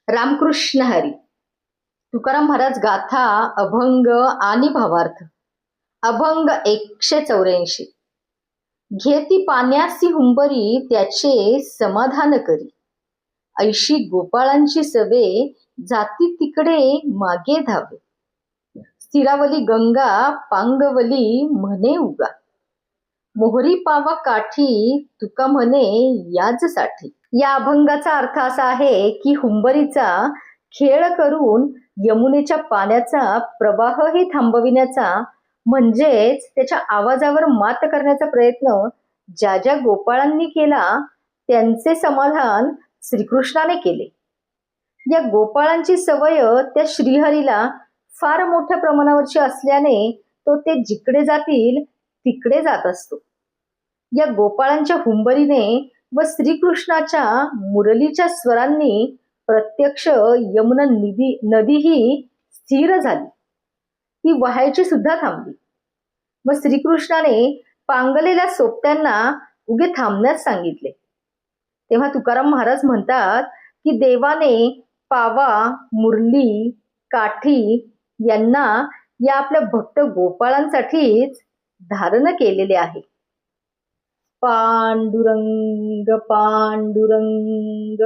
रामकृष्ण हरी. तुकाराम महाराज गाथा अभंग आणि भावार्थ. अभंग 184. घेती पाण्यासी हुंबरी त्याचे समाधान करी, ऐशी गोपाळांची सवे जाती तिकडे मागे धावे. स्थिरावली गंगा पांगवली म्हणे उगा, मोहरी पावा काठी तुका म्हणे याजसाठी. या अभंगाचा अर्थ असा आहे की हुंबरीचा खेळ करून यमुनेच्या पाण्याचा प्रवाहही थांबविण्याचा, म्हणजेच त्याच्या आवाजावर मात करण्याचा प्रयत्न ज्या ज्या गोपाळांनी केला त्यांचे समाधान श्रीकृष्णाने केले. या गोपाळांची सवय त्या श्रीहरीला फार मोठ्या प्रमाणावरची असल्याने तो ते जिकडे जातील तिकडे जात असतो. या गोपाळांच्या हुंबरीने व श्रीकृष्णाच्या मुरलीच्या स्वरांनी प्रत्यक्ष यमुना नदीही स्थिर झाली, ती वाहायची सुद्धा थांबली. व श्रीकृष्णाने पांगलेल्या सोबत्यांना उगे थांबण्यास सांगितले. तेव्हा तुकाराम महाराज म्हणतात की देवाने पावा, मुरली, काठी यांना या आपल्या भक्त गोपाळांसाठीच धारण केलेले आहे. पांडुरंग पांडुरंग